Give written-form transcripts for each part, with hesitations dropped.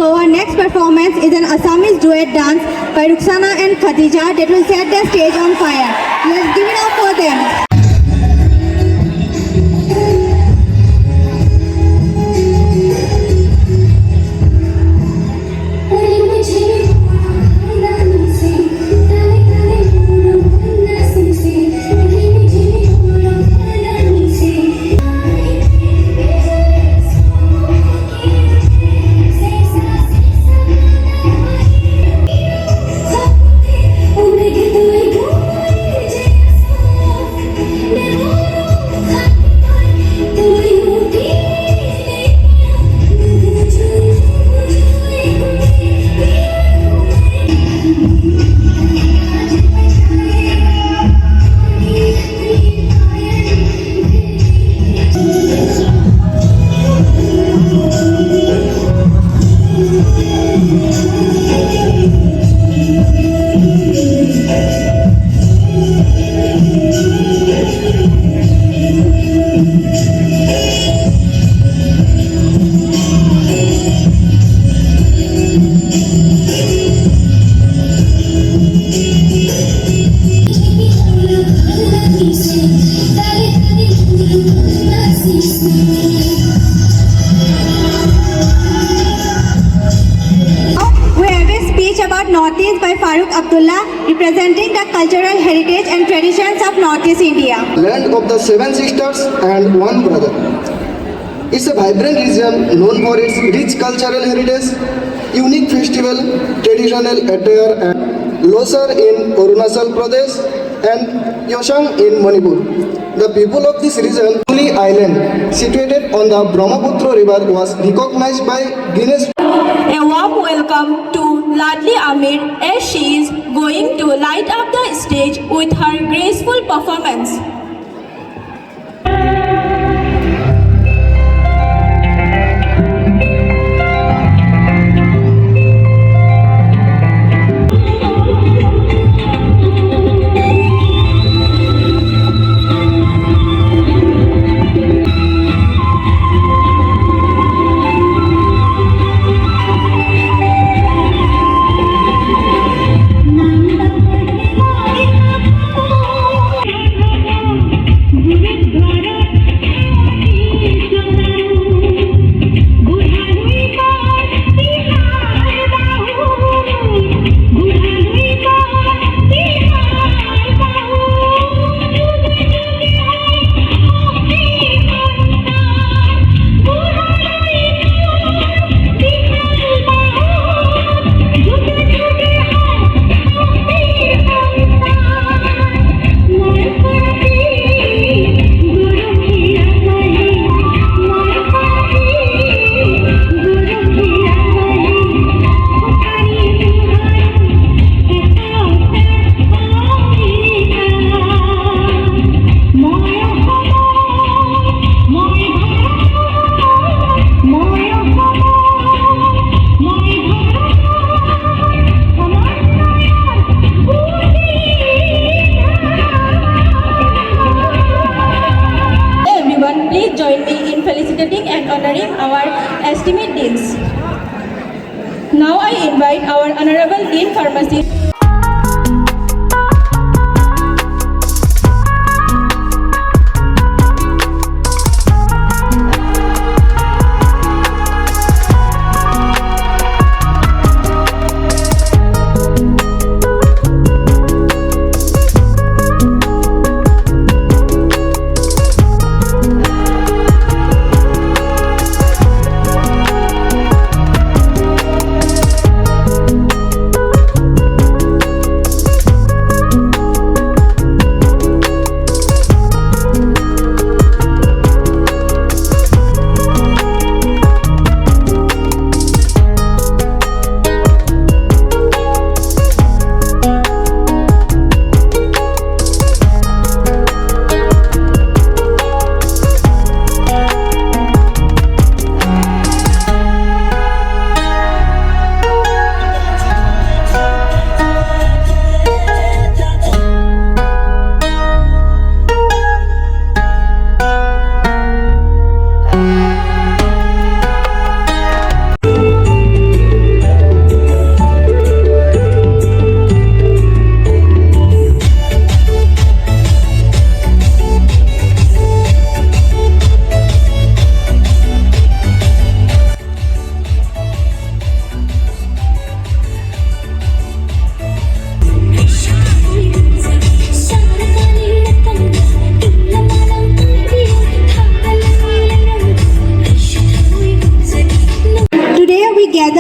So our next performance is an Assamese duet dance by Ruxana and Khadija that will set the stage on fire. Let's give it up for them. Northeast by Farooq Abdullah, representing the cultural heritage and traditions of Northeast India. Land of the seven sisters and one brother. It's a vibrant region known for its rich cultural heritage, unique festival, traditional attire and Losar in Arunachal Pradesh and Yoshang in Manipur. The people of this region, Huli Island, situated on the Brahmaputra river, was recognized by Guinness. A warm welcome to Ladli Amir as she is going to light up the stage with her graceful performance. Join me in felicitating and honoring our esteemed deans. Now I invite our Honorable Dean Pharmacy.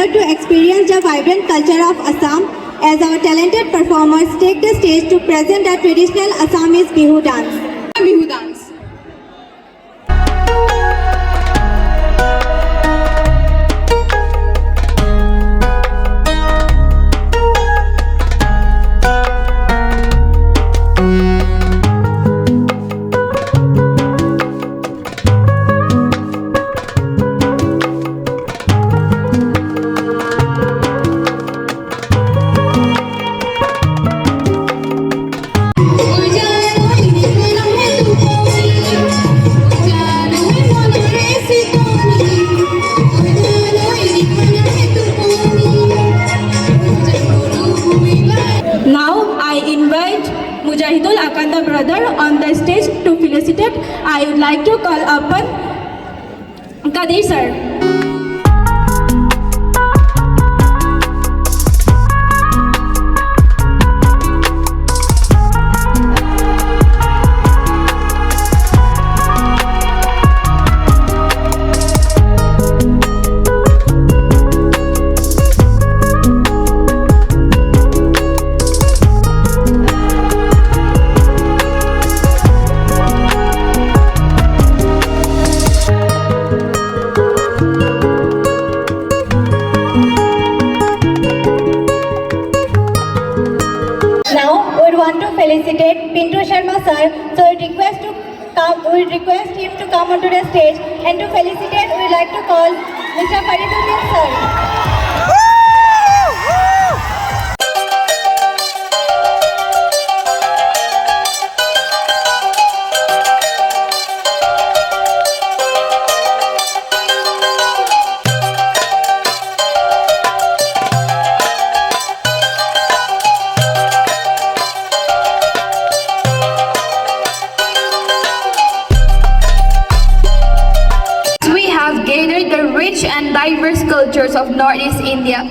eager to experience the vibrant culture of Assam as our talented performers take the stage to present the traditional Assamese Bihu dance. Bihu dance. Now I invite Mujahidul Akanda brother on the stage to felicitate. I would like to call upon Kadir sir. Now we want to felicitate Pintu Sharma sir. So we request him to come onto the stage, and to felicitate we like to call Mr. Fariduddin sir. We have gathered the rich and diverse cultures of Northeast India.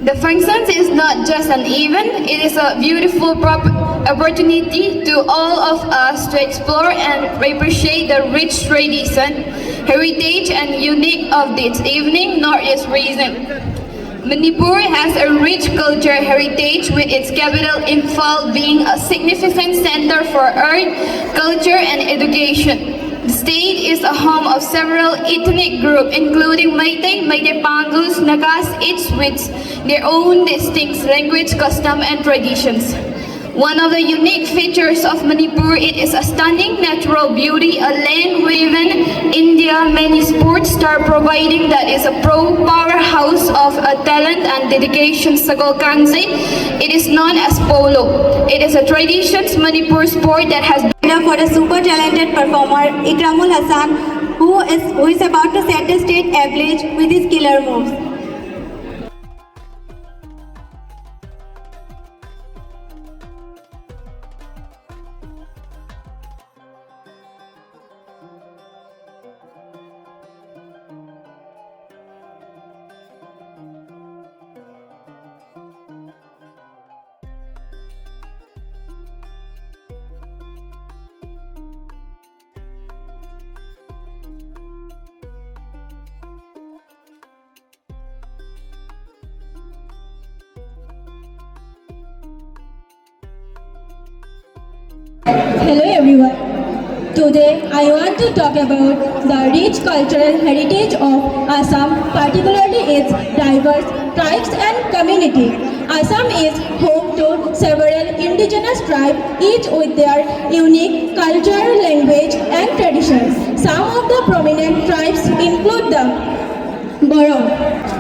The functions is not just an event, it is a beautiful opportunity to all of us to explore and appreciate the rich tradition, heritage and unique of this evening Northeast region. Manipur has a rich culture heritage with its capital Imphal being a significant center for art, culture and education. The state is a home of several ethnic groups including Meitei, Meitei Pangus, Nagas, each with their own distinct language, custom and traditions. One of the unique features of Manipur, it is a stunning natural beauty, a land within India, many sports star providing that is a powerhouse of a talent and dedication. Sagol Kangse, it is known as polo. It is a traditions Manipur sport that has For the super talented performer Ikramul Hassan, who is about to set the state ablaze with his killer moves. Hello everyone. Today I want to talk about the rich cultural heritage of Assam, particularly its diverse tribes and community. Assam is home to several indigenous tribes, each with their unique culture, language and traditions. Some of the prominent tribes include the Boro.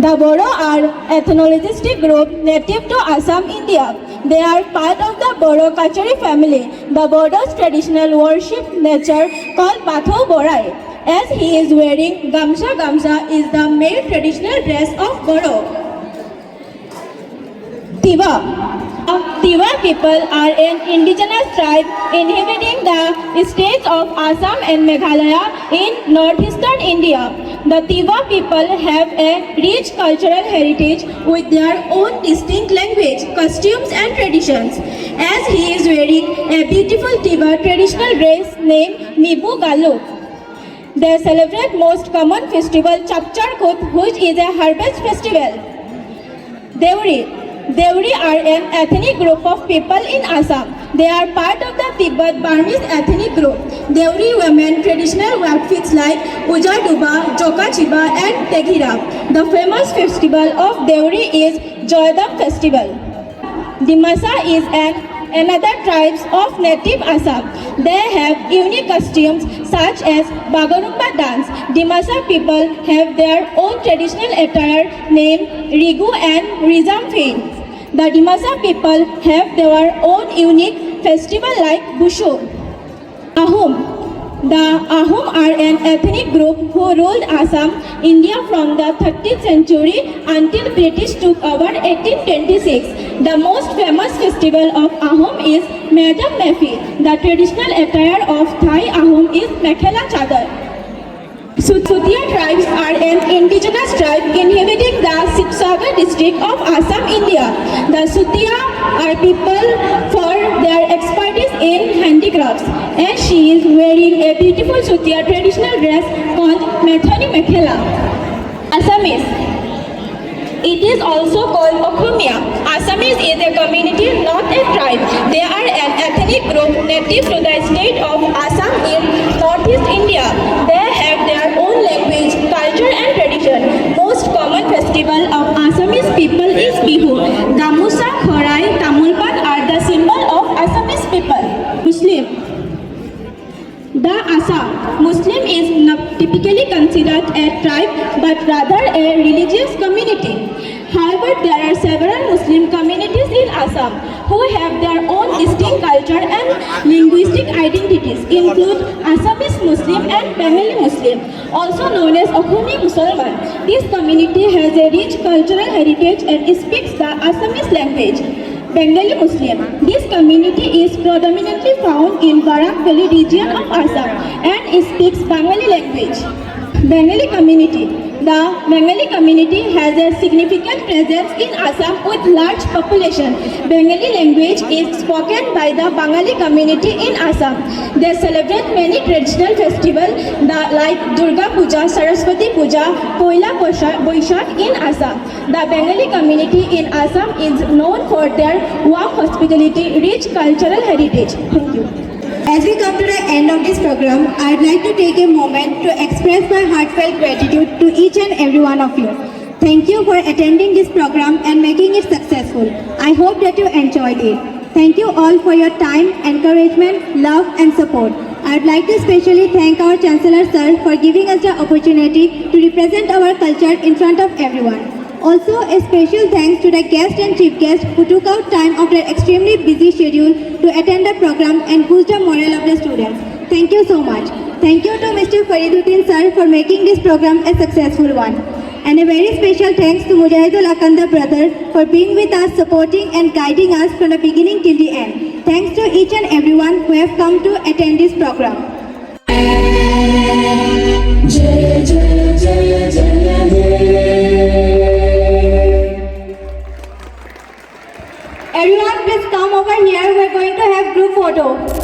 The Boro are ethnologistic group native to Assam, India. They are part of the Boro Kachari family. The Boro's traditional worship nature called Patho Borai. As he is wearing Gamsa. Gamsa is the male traditional dress of Boro. Tiwa. Tiwa people are an indigenous tribe inhabiting the states of Assam and Meghalaya in northeastern India. The Tiwa people have a rich cultural heritage with their own distinct language, costumes and traditions. As he is wearing a beautiful Tiwa traditional dress named Mibu Galu. They celebrate most common festival Chapchar Kut, which is a harvest festival. Deuri are an ethnic group of people in Assam. They are part of the Tibet-Burmese ethnic group. Deuri women traditional outfits like Uja Duba, Joka Chiba and Tegira. The famous festival of Deuri is Joydam festival. Dimasa is another tribes of native Assam. They have unique costumes such as Bagarumba dance. Dimasa people have their own traditional attire named Rigu and Rizamfin. The Dimasa people have their own unique festival like Bushu. Ahom. The Ahom are an ethnic group who ruled Assam, India from the 13th century until British took over 1826. The most famous festival of Ahom is Medam Mefi. The traditional attire of Thai Ahom is Mekhela Chadar. Sutia tribes are an indigenous tribe inhabiting the Sibsagar district of Assam, India. The Sutia are people for their expertise in handicrafts, and she is wearing a beautiful Sutia traditional dress called Methani Mekhela. Assamese. It is also called Okhomia. Assamese is a community, not a tribe. They are an ethnic group native to the state of Assam in northeast India. They have their own language, culture and tradition. Most common festival of Assamese people is Bihu. Gamusa, Khorai, Tamulpan are the symbol of Assamese people. Muslim. The Assam Muslim is not typically considered a tribe but rather a religious community. However, there are several Muslim communities in Assam who have their own distinct culture and linguistic identities, include Assamese Muslim and Bengali Muslim, also known as Okhoni Musalman. This community has a rich cultural heritage and speaks the Assamese language. Bengali Muslim. This community is predominantly found in Barak Valley region of Assam and speaks Bengali language. Bengali community. The Bengali community has a significant presence in Assam with large population. Bengali language is spoken by the Bengali community in Assam. They celebrate many traditional festivals like Durga Puja, Saraswati Puja, Poila Boishakh in Assam. The Bengali community in Assam is known for their warm hospitality, rich cultural heritage. Thank you. As we come to the end of this program, I'd like to take a moment to express my heartfelt gratitude to each and every one of you. Thank you for attending this program and making it successful. I hope that you enjoyed it. Thank you all for your time, encouragement, love and support. I'd like to especially thank our Chancellor Sir for giving us the opportunity to represent our culture in front of everyone. Also, a special thanks to the guest and chief guest who took out time of their extremely busy schedule to attend the program and boost the morale of the students. Thank you so much. Thank you to Mr. Fariduddin Sir for making this program a successful one. And a very special thanks to Mujahidul Akanda brother for being with us, supporting and guiding us from the beginning till the end. Thanks to each and everyone who have come to attend this program. Jaya Jaya Jaya Jaya He. Everyone please come over here, we are going to have group photo.